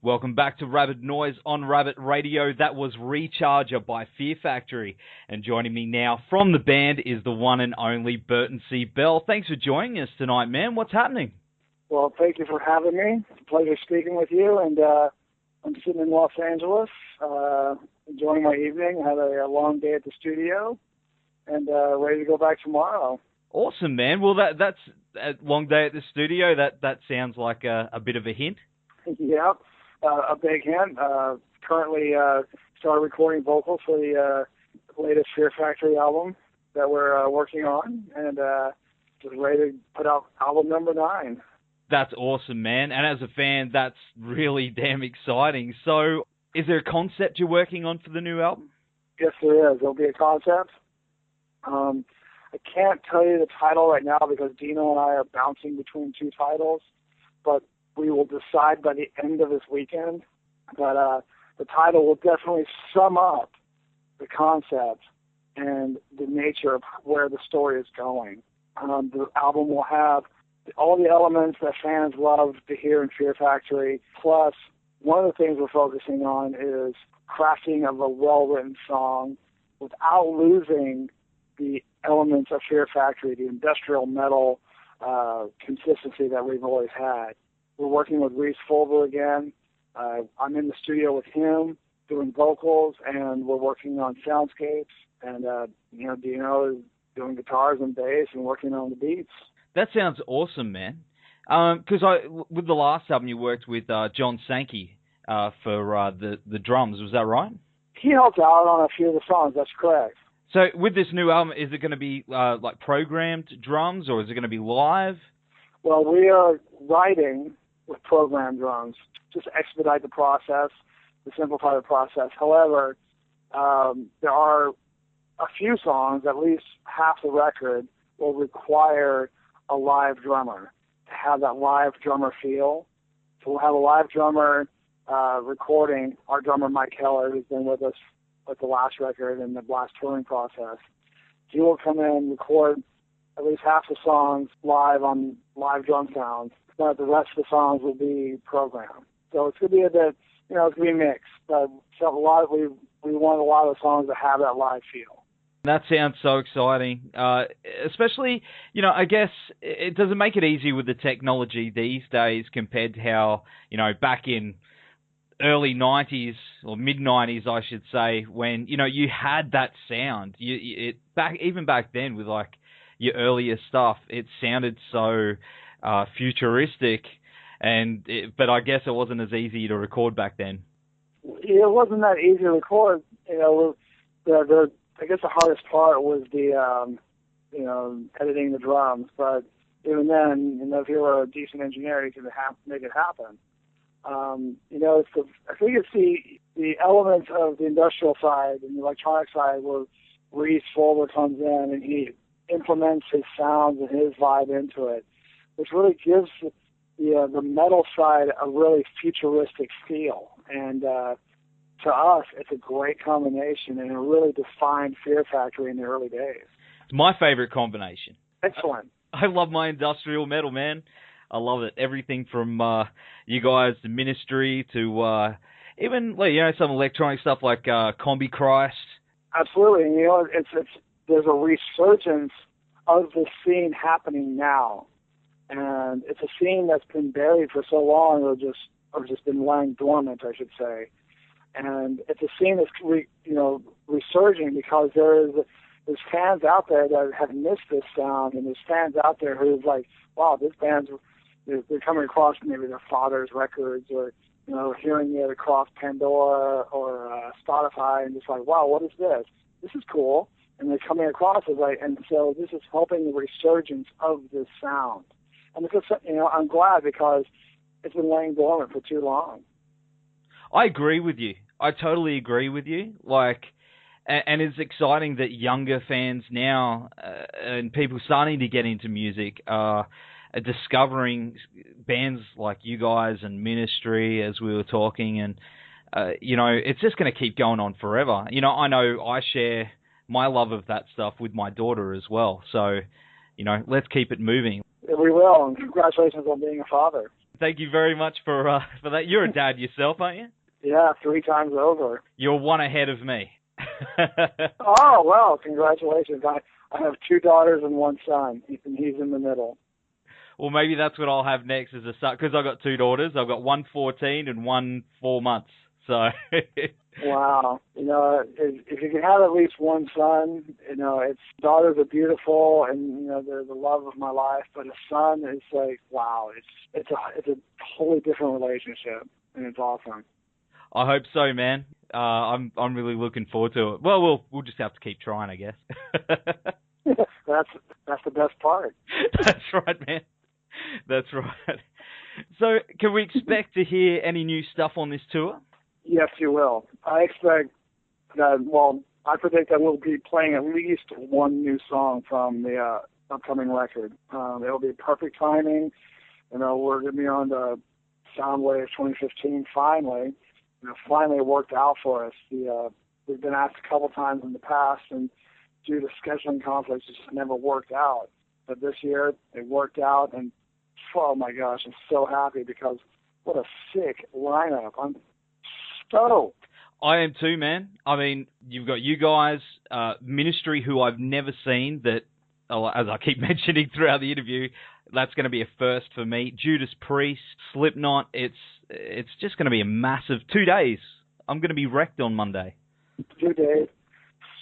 Welcome back to Rabid Noise on Rabbit Radio. That was Recharger by Fear Factory. And joining me now from the band is the one and only Burton C. Bell. Thanks for joining us tonight, man. What's happening? Well, thank you for having me. It's a pleasure speaking with you. And I'm sitting in Los Angeles, enjoying my evening. I had a long day at the studio and ready to go back tomorrow. Awesome, man. Well, that's a long day at the studio. That sounds like a bit of a hint. Yeah. A big hint. Currently started recording vocals for the latest Fear Factory album that we're working on, and just ready to put out album number 9. That's awesome, man. And as a fan, that's really damn exciting. So, is there a concept you're working on for the new album? Yes, there is. There'll be a concept. I can't tell you the title right now because Dino and I are bouncing between 2 titles, but we will decide by the end of this weekend. But the title will definitely sum up the concept and the nature of where the story is going. The album will have all the elements that fans love to hear in Fear Factory, plus one of the things we're focusing on is crafting of a well-written song without losing the elements of Fear Factory, the industrial metal consistency that we've always had. We're working with Reese Fulber again. I'm in the studio with him doing vocals, and we're working on soundscapes. And, Dino is doing guitars and bass and working on the beats. That sounds awesome, man. Because with the last album, you worked with John Sankey for the drums. Was that right? He helped out on a few of the songs. That's correct. So with this new album, is it going to be like programmed drums, or is it going to be live? Well, we are writing with programmed drums, just to expedite the process, to simplify the process. However, there are a few songs, at least half the record, will require a live drummer, to have that live drummer feel. So we'll have a live drummer recording, our drummer Mike Keller, who's been with us with the last record and the last touring process. He will come in, record at least half the songs live on live drum sounds, but the rest of the songs will be programmed. So it's going to be a bit, it's going to be mixed, but we want a lot of the songs to have that live feel. That sounds so exciting, especially, I guess it doesn't make it easy with the technology these days compared to how, back in early 90s or mid 90s, I should say, when, you had that sound. Even back then with like your earlier stuff, it sounded so futuristic, but I guess it wasn't as easy to record back then. It wasn't that easy to record. I guess the hardest part was the editing the drums. But even then, if you were a decent engineer, you could make it happen. I think it's the elements of the industrial side and the electronic side where Reese Fulber comes in and he implements his sounds and his vibe into it, which really gives the metal side a really futuristic feel. And to us, it's a great combination, and it really defined Fear Factory in the early days. It's my favorite combination. Excellent. I love my industrial metal, man. I love it. Everything from you guys to Ministry to even some electronic stuff like Combi Christ. Absolutely. And, there's a resurgence of the scene happening now. And it's a scene that's been buried for so long, or just been lying dormant, I should say. And it's a scene that's resurging because there's fans out there that have missed this sound, and there's fans out there who's like, wow, this band's they're coming across maybe their father's records, or hearing it across Pandora or Spotify, and just like, wow, what is this? This is cool. And they're coming across it, like, and so this is helping the resurgence of this sound. And because I'm glad because it's been laying dormant for too long. I agree with you. I totally agree with you. And it's exciting that younger fans now and people starting to get into music are discovering bands like you guys and Ministry, as we were talking, and it's just going to keep going on forever. I know I share my love of that stuff with my daughter as well. So, let's keep it moving. We will, and congratulations on being a father. Thank you very much for that. You're a dad yourself, aren't you? Yeah, 3 times over. You're one ahead of me. Oh, well, congratulations. I have 2 daughters and 1 son, and he's in the middle. Well, maybe that's what I'll have next as a son, because I've got 2 daughters. I've got one 14 and one 4 months. So. Wow. If you can have at least 1 son, daughters are beautiful, and they're the love of my life. But a son is like, wow, it's a wholly different relationship, and it's awesome. I hope so, man. I'm really looking forward to it. Well, we'll just have to keep trying, I guess. That's the best part. That's right, man. That's right. So, can we expect to hear any new stuff on this tour? Yes, you will. I expect that. Well, I predict that we'll be playing at least 1 new song from the upcoming record. It'll be perfect timing. We're going to be on the Soundwave 2015 finally. Finally it worked out for us. We've been asked a couple times in the past, and due to scheduling conflicts, it just never worked out. But this year, it worked out, and oh my gosh, I'm so happy because what a sick lineup. I'm stoked. I am too, man. I mean, you've got you guys, Ministry, who I've never seen, that, as I keep mentioning throughout the interview, that's going to be a first for me. Judas Priest, Slipknot, it's just going to be a massive 2 days. I'm going to be wrecked on Monday. 2 days.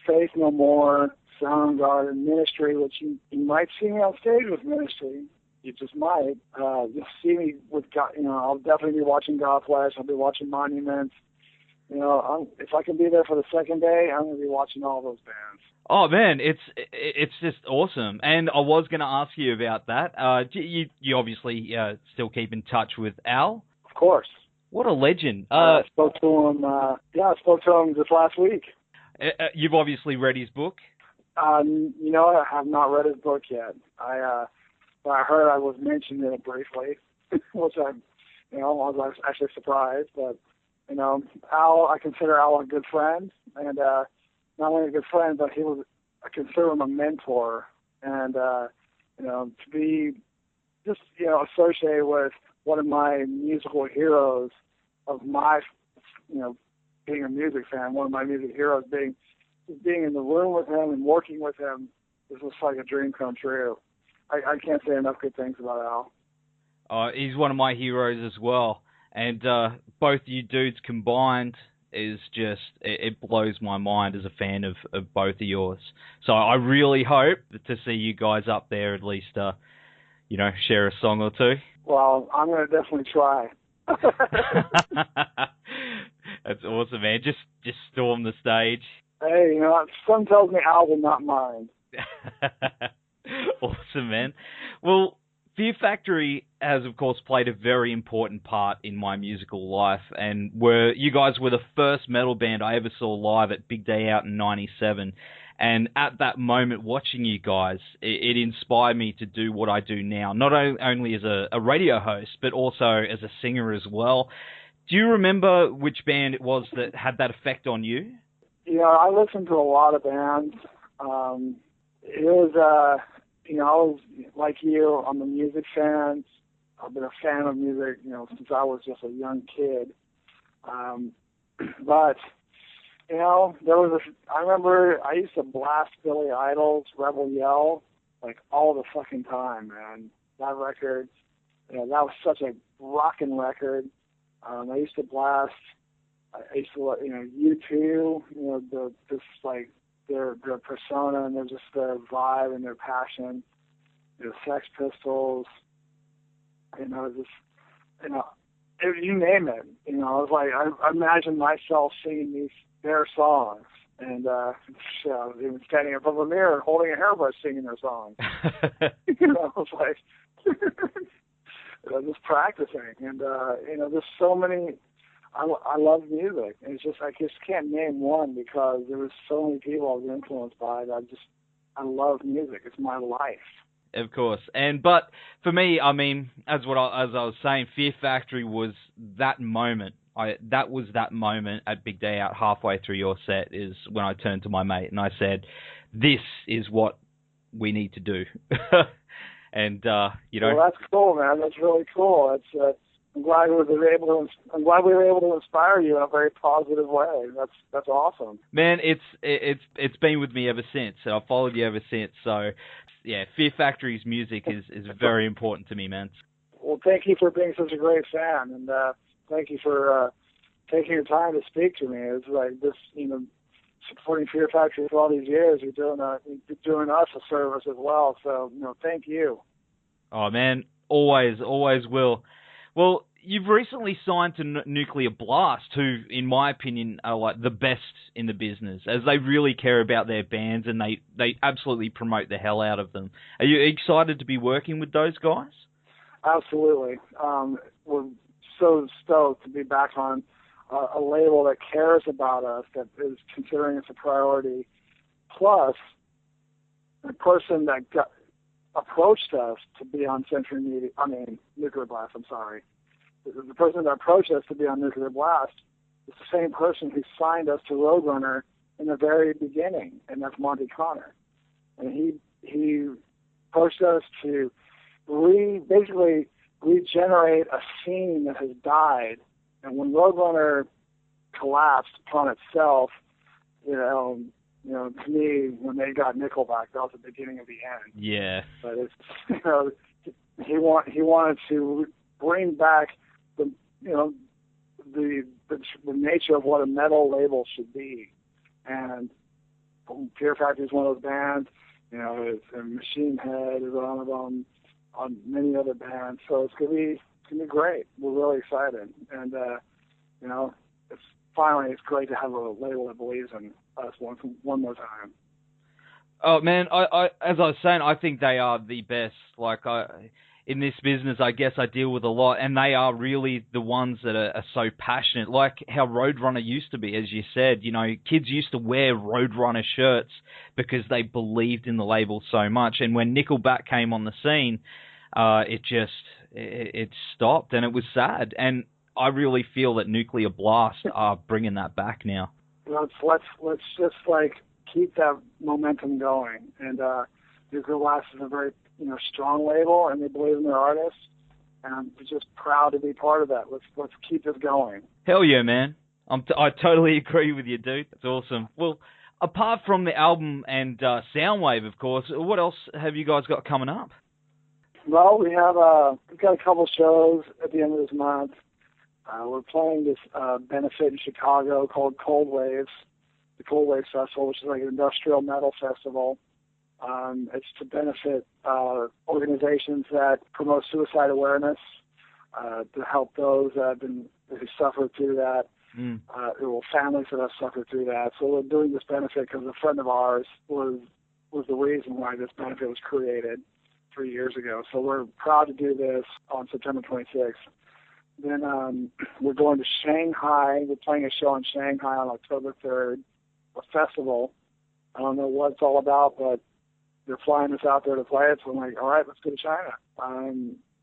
Faith No More, Soundgarden, Ministry, which you might see me on stage with Ministry. You just might. You'll see me with God. I'll definitely be watching Godflesh. I'll be watching Monuments. If I can be there for the second day, I'm going to be watching all those bands. Oh man, it's just awesome. And I was going to ask you about that. You obviously still keep in touch with Al? Of course. What a legend. I spoke to him. I spoke to him just last week. You've obviously read his book? I have not read his book yet. I heard I was mentioned in it briefly, which I was actually surprised. But Al, I consider Al a good friend, and not only a good friend, but I consider him a mentor, and to be just associated with one of my musical heroes of my being a music fan, one of my music heroes, being in the room with him and working with him is just like a dream come true. I can't say enough good things about Al. He's one of my heroes as well. And both you dudes combined is just, it blows my mind as a fan of both of yours. So I really hope to see you guys up there at least, share a song or two. Well, I'm going to definitely try. That's awesome, man. Just storm the stage. Hey, some tells me Al will not mind. Awesome, man. Well, Fear Factory has, of course, played a very important part in my musical life, and you guys were the first metal band I ever saw live at Big Day Out in '97. And at that moment, watching you guys, it inspired me to do what I do now, not only as a radio host, but also as a singer as well. Do you remember which band it was that had that effect on you? I listened to a lot of bands. It was, I was like you. I'm a music fan. I've been a fan of music, since I was just a young kid. But I remember I used to blast Billy Idol's Rebel Yell like all the fucking time, man. That record, that was such a rockin' record. I used to blast. I used to, U2, their persona and just their vibe and their passion. Sex Pistols, you name it. I was like, I imagined myself singing their songs, and I was even standing above a mirror holding a hairbrush singing their songs. I was like, just practicing, and there's so many. I love music, and it's just I just can't name one because there was so many people I was influenced by that I love music. It's my life. Of course, but for me, I mean, as I was saying, Fear Factory was that moment. That was that moment at Big Day Out halfway through your set is when I turned to my mate and I said, "This is what we need to do." And Well, that's cool, man. That's really cool. It's I'm glad we were able to inspire you in a very positive way. That's awesome. Man, it's been with me ever since. I've followed you ever since. So, yeah, Fear Factory's music is very important to me, man. Well, thank you for being such a great fan, and thank you for taking your time to speak to me. It's like this, supporting Fear Factory for all these years. You're doing us a service as well. So, thank you. Oh, man, always will. Well, you've recently signed to Nuclear Blast, who, in my opinion, are like the best in the business, as they really care about their bands and they absolutely promote the hell out of them. Are you excited to be working with those guys? Absolutely. We're so stoked to be back on a label that cares about us, that is considering us a priority. Plus, the person that approached us to be on Nuclear Blast, I'm sorry. The person that approached us to be on Nuclear Blast is the same person who signed us to Roadrunner in the very beginning, and that's Monty Connor. And he approached us to basically regenerate a scene that has died. And when Roadrunner collapsed upon itself, to me, when they got Nickelback, that was the beginning of the end. Yeah. But it's, he wanted to bring back the nature of what a metal label should be. And Fear Factory is one of those bands. It's Machine Head is one of them, on many other bands. So it's gonna be great. We're really excited, and it's great to have a label that believes in us one more time. Oh man, I as I was saying, I think they are the best. In this business, I guess I deal with a lot, and they are really the ones that are so passionate, like how Roadrunner used to be, as you said. Kids used to wear Roadrunner shirts because they believed in the label so much, and when Nickelback came on the scene, it stopped, and it was sad. And I really feel that Nuclear Blast are bringing that back now. Let's just keep that momentum going, and Nuclear Blast is a very strong label, and they believe in their artists, and I'm just proud to be part of that. Let's keep this going. Hell yeah, man! I totally agree with you, dude. That's awesome. Well, apart from the album and Soundwave, of course, what else have you guys got coming up? Well, we've got a couple shows at the end of this month. We're playing this benefit in Chicago called Cold Waves, the Cold Wave Festival, which is like an industrial metal festival. It's to benefit organizations that promote suicide awareness, to help those who suffer through that, or families that have suffered through that. So we're doing this benefit because a friend of ours was the reason why this benefit was created 3 years ago. So we're proud to do this on September 26th. Then we're going to Shanghai. We're playing a show in Shanghai on October 3rd, a festival. I don't know what it's all about, but they're flying us out there to play it, so I'm like, all right, let's go to China.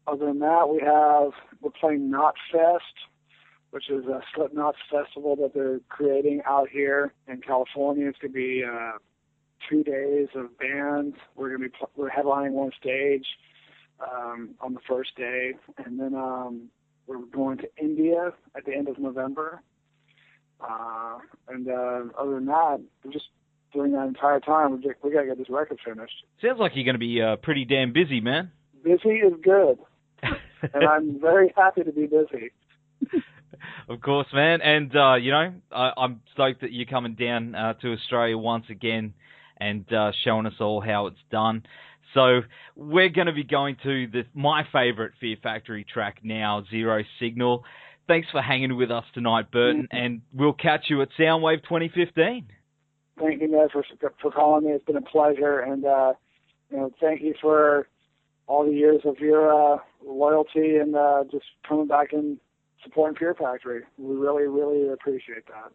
Other than that, we're playing Knotfest, which is a Slipknot's festival that they're creating out here in California. It's going to be 2 days of bands. We're headlining one stage on the first day, and then we're going to India at the end of November. And other than that, we're just during that entire time, we got to get this record finished. Sounds like you're going to be pretty damn busy, man. Busy is good. And I'm very happy to be busy. Of course, man. And, I'm stoked that you're coming down to Australia once again and showing us all how it's done. So we're going to be going to my favorite Fear Factory track now, Zero Signal. Thanks for hanging with us tonight, Burton, and we'll catch you at Soundwave 2015. Thank you, Nev, for calling me. It's been a pleasure, and thank you for all the years of your loyalty and just coming back and supporting Fear Factory. We really, really appreciate that.